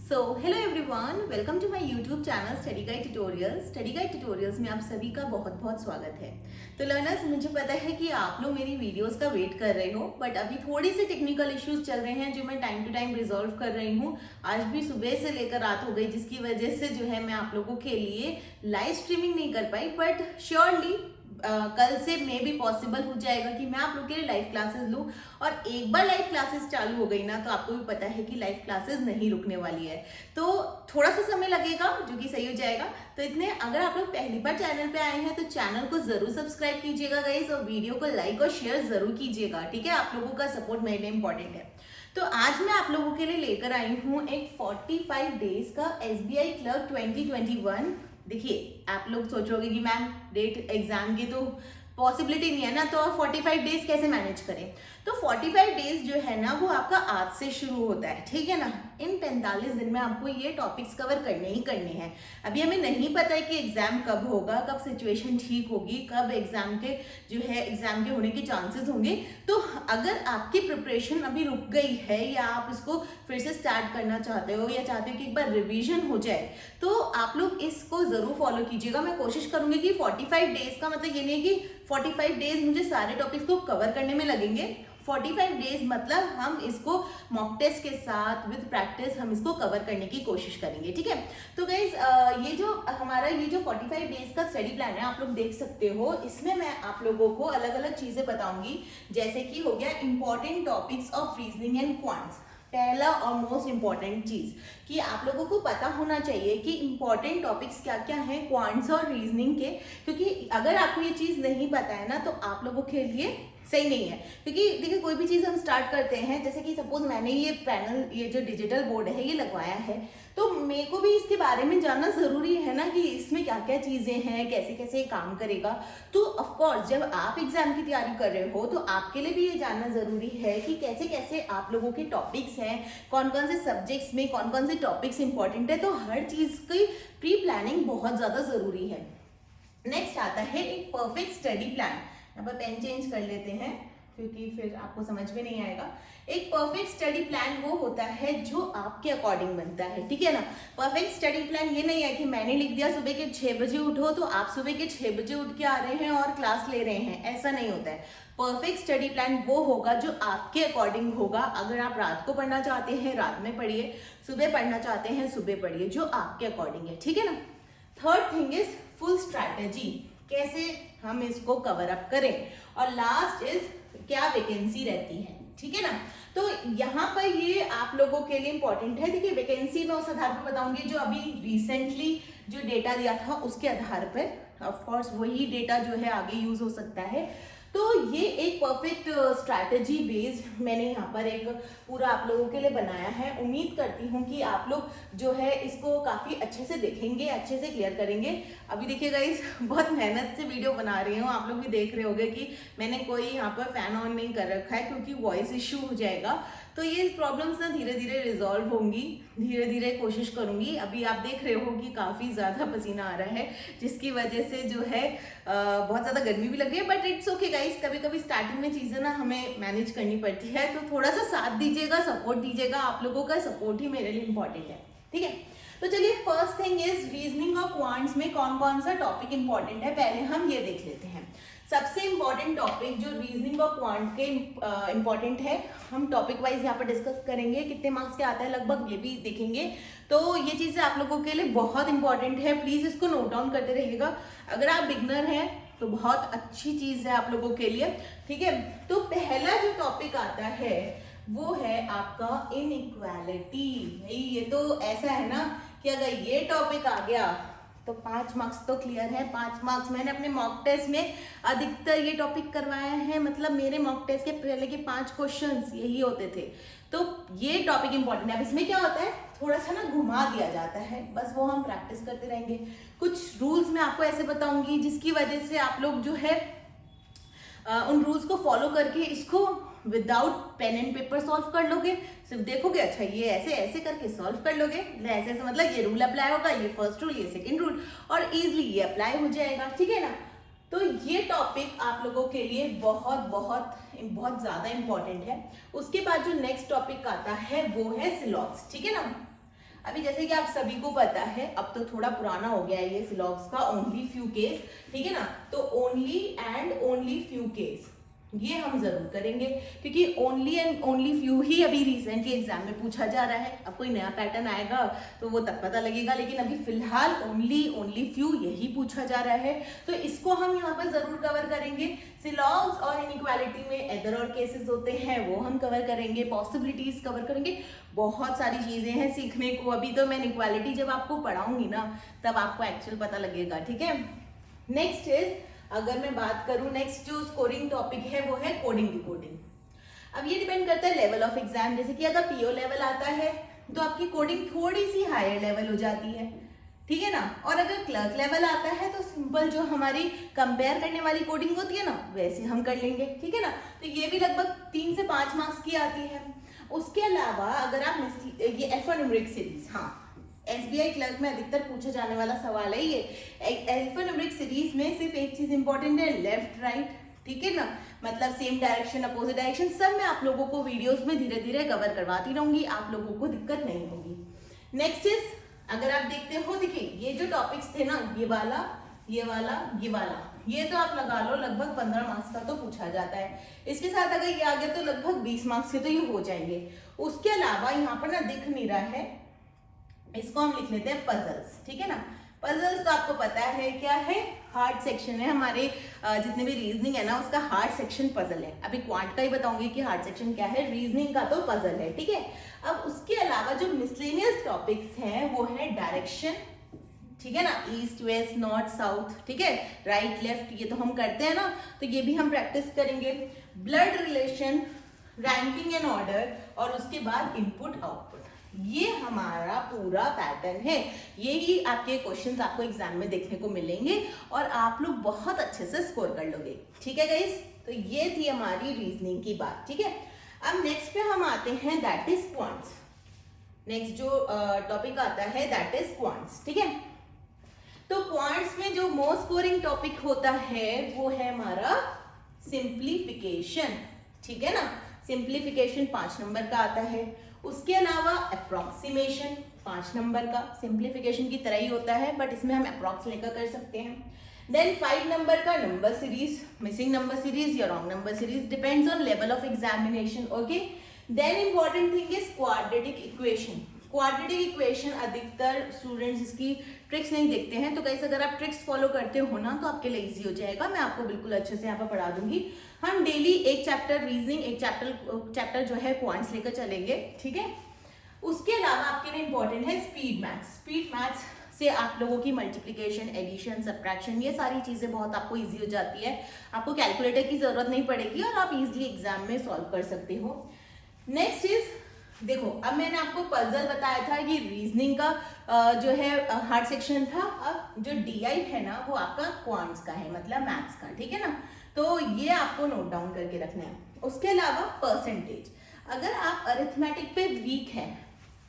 Hello everyone, welcome to my YouTube channel study guide tutorials. Study guide tutorials में आप सभी का बहुत बहुत स्वागत है। तो लर्नर्स, मुझे पता है कि आप लोग मेरी वीडियोस का वेट कर रहे हो, बट अभी थोड़ी सी टेक्निकल इश्यूज चल रहे हैं जो मैं टाइम टू टाइम रिजॉल्व कर रही हूँ। आज भी सुबह से लेकर रात हो गई, जिसकी वजह से जो है मैं आप लोगों के लिए लाइव स्ट्रीमिंग नहीं कर पाई, बट श्योरली कल से मे भी पॉसिबल हो जाएगा कि मैं आप लोग के लिए लाइव क्लासेस लूँ। और एक बार लाइव क्लासेस चालू हो गई ना, तो आपको भी पता है कि लाइव क्लासेस नहीं रुकने वाली है। तो थोड़ा सा समय लगेगा, जो कि सही हो जाएगा। तो इतने, अगर आप लोग पहली बार चैनल पे आए हैं तो चैनल को जरूर सब्सक्राइब कीजिएगा गाइस, और वीडियो को लाइक और शेयर जरूर कीजिएगा, ठीक है। आप लोगों का सपोर्ट मेरे लिए इंपॉर्टेंट है। तो आज मैं आप लोगों के लिए लेकर आई हूँ एक 45 डेज का SBI क्लर्क 2021। देखिए, आप लोग सोचोगे कि मैम डेट एग्जाम की तो पॉसिबिलिटी नहीं है ना, तो आप 45 डेज कैसे मैनेज करें। तो 45 डेज जो है ना, वो आपका आज से शुरू होता है, ठीक है ना। इन 45 दिन में आपको ये टॉपिक्स कवर करने ही करने हैं। अभी हमें नहीं पता है कि एग्जाम कब होगा, कब सिचुएशन ठीक होगी, कब एग्जाम के होने के चांसेस होंगे। तो अगर आपकी प्रिपरेशन अभी रुक गई है, या आप इसको फिर से स्टार्ट करना चाहते हो, या चाहते हो कि एक बार रिविजन हो जाए, तो आप लोग इसको जरूर फॉलो कीजिएगा। मैं कोशिश करूंगी कि 45 डेज का मतलब ये नहीं कि 45 डेज मुझे सारे टॉपिक्स को कवर करने में लगेंगे। 45 डेज मतलब हम इसको मॉक टेस्ट के साथ विद प्रैक्टिस हम इसको कवर करने की कोशिश करेंगे, ठीक है। तो गाइज, ये जो 45 डेज का स्टडी प्लान है, आप लोग देख सकते हो। इसमें मैं आप लोगों को अलग अलग चीजें बताऊंगी, जैसे कि हो गया important topics of reasoning and quants. पहला और मोस्ट इंपॉर्टेंट चीज कि आप लोगों को पता होना चाहिए कि इंपॉर्टेंट टॉपिक्स क्या क्या हैं क्वांट्स और रीजनिंग के, क्योंकि अगर आपको ये चीज नहीं पता है ना, तो आप लोगों के लिए सही नहीं है। क्योंकि देखिए, कोई भी चीज हम स्टार्ट करते हैं, जैसे कि सपोज मैंने ये पैनल, ये जो डिजिटल बोर्ड है, ये लगवाया है, तो मेरे को भी इसके बारे में जानना जरूरी है ना कि इसमें क्या क्या चीजें हैं, कैसे कैसे काम करेगा। तो ऑफकोर्स जब आप एग्जाम की तैयारी कर रहे हो, तो आपके लिए भी ये जानना जरूरी है कि कैसे कैसे आप लोगों के टॉपिक्स हैं, कौन कौन से सब्जेक्ट्स में कौन कौन से टॉपिक्स इंपॉर्टेंट है। तो हर चीज की प्री प्लानिंग बहुत ज्यादा जरूरी है। नेक्स्ट आता है एक परफेक्ट स्टडी प्लान। यहाँ पर पेन चेंज कर लेते हैं, क्योंकि फिर आपको समझ में नहीं आएगा। एक परफेक्ट स्टडी प्लान वो होता है जो आपके अकॉर्डिंग बनता है, ठीक है ना। परफेक्ट स्टडी प्लान ये नहीं है कि मैंने लिख दिया सुबह के 6 बजे उठो, तो आप सुबह के 6 बजे उठ के आ रहे हैं और क्लास ले रहे हैं, ऐसा नहीं होता है। परफेक्ट स्टडी प्लान वो होगा जो आपके अकॉर्डिंग होगा। अगर आप रात को पढ़ना चाहते हैं रात में पढ़िए, सुबह पढ़ना चाहते हैं सुबह पढ़िए, जो आपके अकॉर्डिंग है, ठीक है ना। Third thing is full strategy, कैसे हम इसको कवर अप करें। और लास्ट इज क्या वैकेंसी रहती है, ठीक है ना। तो यहाँ पर ये आप लोगों के लिए इंपॉर्टेंट है। देखिए, वैकेंसी मैं उस आधार पर बताऊंगी जो अभी रिसेंटली जो डेटा दिया था उसके आधार पर। ऑफ कोर्स वही डेटा जो है आगे यूज हो सकता है। तो ये एक परफेक्ट स्ट्रैटेजी बेस्ड मैंने यहाँ पर एक पूरा आप लोगों के लिए बनाया है। उम्मीद करती हूँ कि आप लोग जो है इसको काफी अच्छे से देखेंगे, अच्छे से क्लियर करेंगे। अभी देखिए गाइस, बहुत मेहनत से वीडियो बना रही हूँ। आप लोग भी देख रहे होंगे कि मैंने कोई यहाँ पर फैन ऑन नहीं कर रखा है, क्योंकि वॉइस इश्यू हो जाएगा। तो ये प्रॉब्लम्स ना धीरे धीरे रिजॉल्व होंगी, धीरे धीरे कोशिश करूंगी। अभी आप देख रहे हो कि काफी ज्यादा पसीना आ रहा है, जिसकी वजह से जो है बहुत ज्यादा गर्मी भी लग रही है, बट इट्स ओके गाइस। कभी कभी स्टार्टिंग में चीजें ना हमें मैनेज करनी पड़ती है, तो थोड़ा सा साथ दीजिएगा, सपोर्ट दीजिएगा। आप लोगों का सपोर्ट ही मेरे लिए इंपॉर्टेंट है, ठीक है। तो चलिए, फर्स्ट थिंग इज रीजनिंग और क्वांट्स में कौन कौन सा टॉपिक इंपॉर्टेंट है, पहले हम ये देख लेते हैं। सबसे इंपॉर्टेंट टॉपिक जो रीजनिंग और क्वांट के इंपॉर्टेंट है, हम टॉपिक वाइज यहाँ पर डिस्कस करेंगे। कितने मार्क्स के आता है लगभग ये भी देखेंगे। तो ये चीजें आप लोगों के लिए बहुत इंपॉर्टेंट है, प्लीज इसको नोट डाउन करते रहिएगा। अगर आप बिगनर हैं तो बहुत अच्छी चीज है आप लोगों के लिए, ठीक है। तो पहला जो टॉपिक आता है वो है आपका इनइक्वालिटी। ये तो ऐसा है ना कि अगर ये टॉपिक आ गया तो 5 मार्क्स तो क्लियर है। 5 मार्क्स मैंने अपने मॉक टेस्ट में अधिकतर ये टॉपिक करवाया है, मतलब मेरे मॉक टेस्ट के पहले के 5 क्वेश्चंस यही होते थे। तो ये टॉपिक इंपॉर्टेंट है। अब इसमें क्या होता है, थोड़ा सा ना घुमा दिया जाता है, बस वो हम प्रैक्टिस करते रहेंगे। कुछ रूल्स मैं आपको ऐसे बताऊंगी जिसकी वजह से आप लोग जो है उन रूल्स को फॉलो करके इसको without pen and paper solve कर लोगे। सिर्फ देखोगे, अच्छा ये ऐसे ऐसे करके सॉल्व कर लोगे, ऐसे ऐसे मतलब ये रूल अप्लाई होगा, ये फर्स्ट रूल, ये सेकंड रूल, और इजीली ये अप्लाई हो जाएगा, ठीक है ना। तो ये टॉपिक आप लोगों के लिए बहुत बहुत बहुत ज्यादा इंपॉर्टेंट है। उसके बाद जो नेक्स्ट टॉपिक आता है वो है सिलॉक्स, ठीक है ना। अभी जैसे कि आप सभी को पता है, अब तो थोड़ा पुराना हो गया है ये सिलॉक्स का, ओनली फ्यू केस, ठीक है ना। तो only and only few case ये हम जरूर करेंगे, क्योंकि ओनली एंड ओनली फ्यू ही अभी रिसेंटली एग्जाम में पूछा जा रहा है। अब कोई नया पैटर्न आएगा तो वो तब पता लगेगा, लेकिन अभी फिलहाल ओनली फ्यू यही पूछा जा रहा है। तो इसको हम यहाँ पर जरूर कवर करेंगे। सिलॉग्स और इनइक्वालिटी में एदर और केसेस होते हैं, वो हम कवर करेंगे। पॉसिबिलिटीज कवर करेंगे। बहुत सारी चीजें हैं सीखने को। अभी तो मैं इनइक्वालिटी जब आपको पढ़ाऊंगी ना, तब आपको एक्चुअल पता लगेगा, ठीक है। नेक्स्ट इज, अगर मैं बात करूं, नेक्स्ट जो स्कोरिंग टॉपिक है वो है कोडिंग डिकोडिंग। अब ये डिपेंड करता है लेवल ऑफ एग्जाम। जैसे कि अगर पीओ लेवल आता है तो आपकी कोडिंग थोड़ी सी हायर लेवल हो जाती है, ठीक है ना। और अगर क्लर्क लेवल आता है तो सिंपल जो हमारी कंपेयर करने वाली कोडिंग होती है ना, वैसे हम कर लेंगे, ठीक है ना। तो ये भी लगभग 3 से 5 मार्क्स की आती है। उसके अलावा अगर आप ये अल्फान्यूमेरिक सीरीज, हाँ एसबीआई क्लर्क में अधिकतर पूछा जाने वाला सवाल है ये। अल्फान्यूमेरिक सीरीज में सिर्फ एक चीज इंपॉर्टेंट है, लेफ्ट राइट, ठीक है ना। मतलब सेम डायरेक्शन, अपोजिट डायरेक्शन, सब मैं आप लोगों को वीडियोस में धीरे धीरे कवर करवाती रहूंगी, आप लोगों को दिक्कत नहीं होगी। नेक्स्ट इज, अगर आप देखते हो, देखिए ये जो टॉपिक्स थे ना, ये वाला, ये वाला, ये वाला, ये तो आप लगा लो लगभग 15 मार्क्स का तो पूछा जाता है। इसके साथ अगर ये आ गया तो लगभग 20 मार्क्स के तो ये हो जाएंगे। उसके अलावा यहाँ पर ना दिख नहीं रहा है, इसको हम लिख लेते हैं पजल्स, ठीक है ना। पजल्स तो आपको पता है क्या है, हार्ड सेक्शन है हमारे जितने भी रीजनिंग है ना, उसका हार्ड सेक्शन पजल है। अभी क्वांट का ही बताऊंगी कि हार्ड सेक्शन क्या है, रीजनिंग का तो पजल है, ठीक है। अब उसके अलावा जो मिसलेनियस टॉपिक्स हैं वो है डायरेक्शन, ठीक है ना, ईस्ट वेस्ट नॉर्थ साउथ, ठीक है, राइट लेफ्ट, ये तो हम करते हैं ना, तो ये भी हम प्रैक्टिस करेंगे। Blood relation, ranking and order, और उसके बाद इनपुट आउटपुट, ये हमारा पूरा पैटर्न है। यही आपके क्वेश्चंस आपको एग्जाम में देखने को मिलेंगे और आप लोग बहुत अच्छे से स्कोर कर लोगे, ठीक है गाइस। तो ये थी हमारी रीजनिंग की बात, ठीक है। अब नेक्स्ट पे हम आते हैं, दैट इज क्वांट्स। नेक्स्ट जो टॉपिक आता है दैट इज क्वांट्स, ठीक है। तो क्वांट्स में जो मोस्ट स्कोरिंग टॉपिक होता है वो है हमारा सिंप्लीफिकेशन, ठीक है ना। सिंप्लीफिकेशन 5 नंबर का आता है। उसके अलावा अप्रोक्सीमेशन 5 नंबर का, सिंप्लीफिकेशन की तरह ही होता है बट इसमें हम अप्रोक्स लेकर कर सकते हैं। देन 5 नंबर का number series, missing number series या wrong number series, depends on level of examination, okay. Then important thing is quadratic equation. Quadratic equation अधिकतर स्टूडेंट्स इसकी ट्रिक्स नहीं देखते हैं, तो गाइस अगर आप ट्रिक्स फॉलो करते हो ना तो आपके लिए इजी हो जाएगा। मैं आपको बिल्कुल अच्छे से यहाँ पर पढ़ा दूंगी। हम डेली एक चैप्टर रीजनिंग, एक चैप्टर जो है क्वांट्स लेकर चलेंगे, ठीक है। उसके अलावा आपके लिए इंपॉर्टेंट है स्पीड मैथ्स। स्पीड मैथ्स से आप लोगों की मल्टीप्लिकेशन, एडिशन, सब्ट्रैक्शन, ये सारी चीजें बहुत आपको इजी हो जाती है। आपको कैलकुलेटर की जरूरत नहीं पड़ेगी और आप इजिली एग्जाम में सॉल्व कर सकते हो। नेक्स्ट इज, देखो अब मैंने आपको पजल बताया था, ये रीजनिंग का जो है हार्ड सेक्शन था। अब जो डीआई है ना वो आपका क्वांट्स का है, मतलब मैथ्स का, ठीक है ना। तो ये आपको नोट डाउन करके रखना है। उसके अलावा परसेंटेज, अगर आप अरिथमेटिक पे वीक है,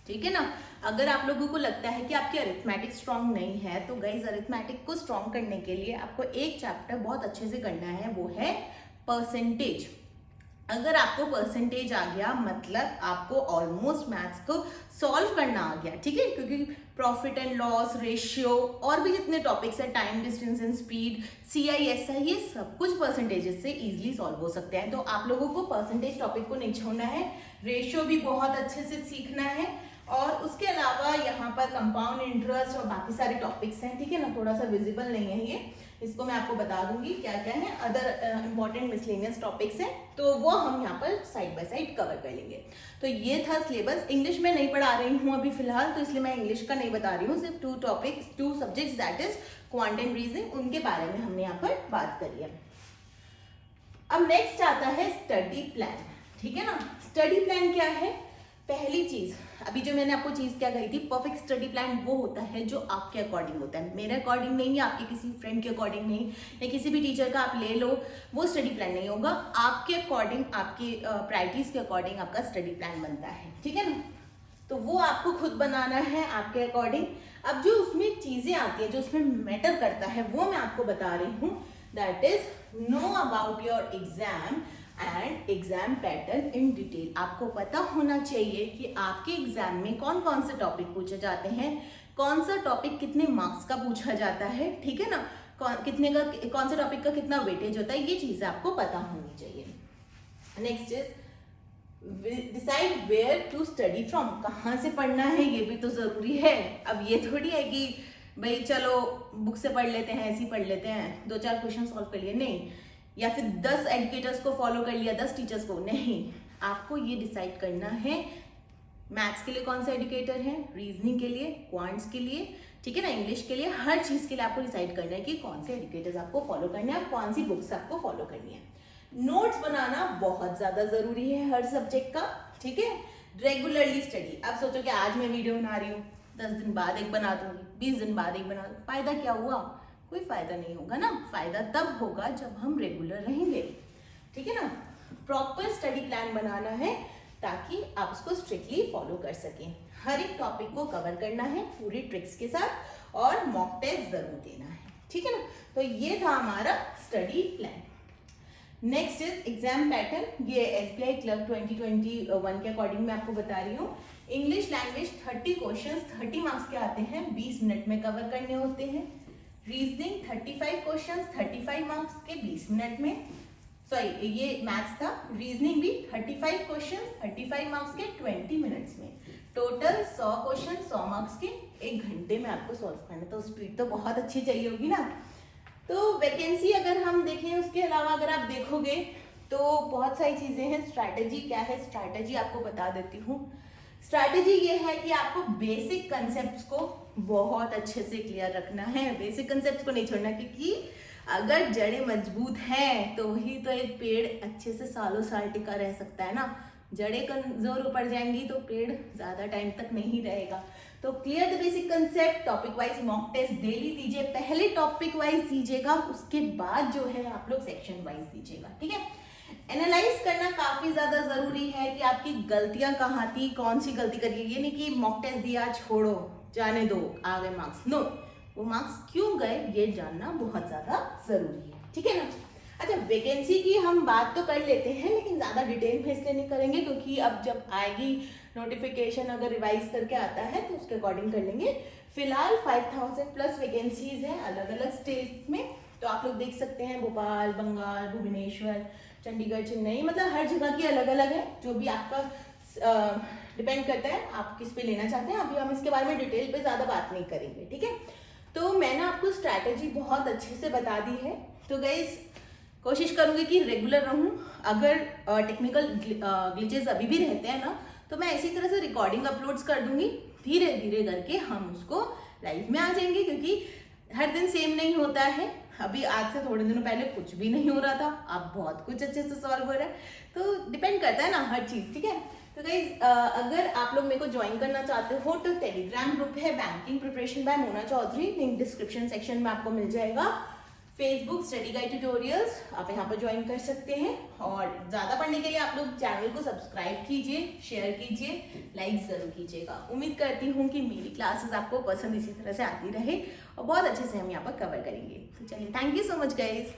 ठीक है ना, अगर आप लोगों को लगता है कि आपकी अरिथमेटिक स्ट्रांग नहीं है, तो गाइस अरिथमेटिक को स्ट्रांग करने के लिए आपको एक चैप्टर बहुत अच्छे से करना है, वो है परसेंटेज। अगर आपको परसेंटेज आ गया मतलब आपको ऑलमोस्ट मैथ्स को सॉल्व करना आ गया, ठीक है। क्योंकि प्रॉफिट एंड लॉस, रेशियो और भी जितने टॉपिक्स है, time, distance and speed, CISI, ये सब कुछ परसेंटेजेस से इजीली सॉल्व हो सकते हैं। तो आप लोगों को परसेंटेज टॉपिक को नहीं छोड़ना है, रेशियो भी बहुत अच्छे से सीखना है। और उसके अलावा यहाँ पर कंपाउंड इंटरेस्ट और बाकी सारे टॉपिक्स हैं, ठीक है ना। थोड़ा सा विजिबल नहीं है ये, इसको मैं आपको बता दूंगी क्या क्या है। अदर इंपॉर्टेंट मिसलेनियस टॉपिक्स हैं, तो वो हम यहाँ पर साइड बाय साइड कवर कर लेंगे। तो ये था सिलेबस। इंग्लिश में नहीं पढ़ा रही हूँ अभी फिलहाल, तो इसलिए मैं इंग्लिश का नहीं बता रही हूँ, सिर्फ 2 subjects that is quant and reasoning, उनके बारे में हमने यहाँ पर बात करी है। अब नेक्स्ट आता है स्टडी प्लान, ठीक है ना। स्टडी प्लान क्या है? पहली चीज, अभी जो मैंने आपको चीज क्या कही थी, परफेक्ट स्टडी प्लान वो होता है जो आपके अकॉर्डिंग होता है, मेरे अकॉर्डिंग नहीं, या आपके किसी फ्रेंड के अकॉर्डिंग नहीं, या किसी भी टीचर का आप ले लो, वो स्टडी प्लान नहीं होगा। आपके अकॉर्डिंग, आपके प्रायोरिटीज के अकॉर्डिंग आपका स्टडी प्लान बनता है, ठीक है ना। तो वो आपको खुद बनाना है आपके अकॉर्डिंग। अब जो उसमें चीजें आती है, जो उसमें मैटर करता है, वो मैं आपको बता रही हूँ। That is know about your exam, and exam pattern in detail. आपको पता होना चाहिए कि आपके एग्जाम में कौन कौन से टॉपिक पूछे जाते हैं, कौन सा टॉपिक कितने मार्क्स का पूछा जाता है, ठीक है ना, कौन से टॉपिक का कितना वेटेज होता है, ये चीजें आपको पता होनी चाहिए। Next is decide where to study from. कहाँ से पढ़ना है ये भी तो जरूरी है। अब ये थोड़ी है कि भाई चलो बुक से पढ़ लेते हैं, ऐसे ही पढ़ लेते हैं, 2-4 क्वेश्चन सॉल्व कर लिए, नहीं, या फिर 10 एजुकेटर्स को फॉलो कर लिया, 10 टीचर्स को, नहीं। आपको ये डिसाइड करना है मैथ्स के लिए कौन सा एजुकेटर है, रीजनिंग के लिए, क्वांट्स के लिए, ठीक है ना, इंग्लिश के लिए, हर चीज के लिए आपको डिसाइड करना है कि कौन से एजुकेटर्स आपको फॉलो करने हैं, कौन सी बुक्स आपको फॉलो करनी है। नोट्स बनाना बहुत ज्यादा जरूरी है हर सब्जेक्ट का, ठीक है। Regularly study. अब सोचो कि आज मैं वीडियो बना रही हूँ, 10 दिन बाद एक बना दूंगी, 20 दिन बाद एक बना दूंगी, फायदा क्या हुआ? कोई फायदा नहीं होगा ना। फायदा तब होगा जब हम रेगुलर रहेंगे, ठीक है ना। प्रॉपर स्टडी प्लान बनाना है ताकि आप उसको स्ट्रिक्टली फॉलो कर सकें। हर एक टॉपिक को कवर करना है पूरी ट्रिक्स के साथ और मॉक टेस्ट जरूर देना है, ठीक है ना। तो ये था हमारा study plan. Next is exam pattern. ये SBI क्लर्क 2021 के अकॉर्डिंग मैं आपको बता रही हूँ। इंग्लिश लैंग्वेज 30 क्वेश्चंस 30 मार्क्स के आते हैं, 20 मिनट में कवर करने होते हैं। रीजनिंग 35 क्वेश्चंस 35 मार्क्स के 20 मिनट में, सॉरी ये मैथ्स था। रीजनिंग भी 35 क्वेश्चंस 35 मार्क्स के 20 मिनट्स में। टोटल 100 क्वेश्चन 100 मार्क्स के 1 घंटे में आपको सॉल्व करना। तो स्पीड तो बहुत अच्छी चाहिए होगी ना। तो वैकेंसी अगर हम देखें, उसके अलावा अगर आप देखोगे तो बहुत सारी चीजें हैं। स्ट्रैटेजी क्या है, स्ट्रैटेजी आपको बता देती हूँ। स्ट्रैटेजी ये है कि आपको बेसिक कंसेप्ट्स को बहुत अच्छे से क्लियर रखना है। बेसिक कंसेप्ट्स को नहीं छोड़ना, क्योंकि अगर जड़ें मजबूत हैं तो ही तो एक पेड़ अच्छे से सालों साल टिका रह सकता है ना। जड़ें कमजोर पड़ जाएंगी तो पेड़ ज्यादा टाइम तक नहीं रहेगा। तो clear the basic concept. Topic wise mock test daily दीजिए। पहले टॉपिक वाइज दीजिएगा, उसके बाद जो है आप लोग सेक्शन वाइज दीजिएगा, ठीक है। एनालाइज करना काफी ज्यादा जरूरी है कि आपकी गलतियां कहाँ थी, कौन सी गलती करी। ये नहीं कि मॉक टेस्ट दिया छोड़ो जाने दो आ गए मार्क्स, नो, वो मार्क्स क्यों गए ये जानना बहुत ज्यादा जरूरी है, ठीक है ना। अच्छा, वैकेंसी की हम बात तो कर लेते हैं, लेकिन ज्यादा डिटेल में इसलिए नहीं करेंगे क्योंकि अब जब आएगी नोटिफिकेशन, अगर रिवाइज करके आता है तो उसके अकॉर्डिंग कर लेंगे। फिलहाल 5000 प्लस वैकेंसीज हैं अलग अलग स्टेट में। तो आप लोग देख सकते हैं, भोपाल, बंगाल, भुवनेश्वर, चंडीगढ़, चेन्नई, मतलब हर जगह की अलग अलग है। जो भी आपका डिपेंड करता है आप किस पे लेना चाहते हैं। अभी हम इसके बारे में डिटेल पे ज्यादा बात नहीं करेंगे, ठीक है। तो मैंने आपको स्ट्रैटेजी बहुत अच्छे से बता दी है। तो गाइस कोशिश करूंगी कि रेगुलर रहूं। अगर टेक्निकल ग्लिचेस अभी भी रहते हैं ना, तो मैं इसी तरह से रिकॉर्डिंग अपलोड्स कर दूंगी। धीरे धीरे करके हम उसको लाइव में आ जाएंगे, क्योंकि हर दिन सेम नहीं होता है। अभी आज से थोड़े दिनों पहले कुछ भी नहीं हो रहा था, अब बहुत कुछ अच्छे से सॉल्व हो रहा है। तो डिपेंड करता है ना हर चीज, ठीक है। तो गाइस अगर आप लोग मेरे को ज्वाइन करना चाहते हो तो टेलीग्राम ग्रुप है banking preparation by Mona Chaudhary, link description section में आपको मिल जाएगा। फेसबुक स्टडी गाइड ट्यूटोरियल्स, आप यहाँ पर ज्वाइन कर सकते हैं। और ज्यादा पढ़ने के लिए आप लोग चैनल को सब्सक्राइब कीजिए, शेयर कीजिए, लाइक जरूर कीजिएगा। उम्मीद करती हूँ कि मेरी क्लासेस आपको पसंद इसी तरह से आती रहे और बहुत अच्छे से हम यहाँ पर कवर करेंगे। तो चलिए, thank you so much guys.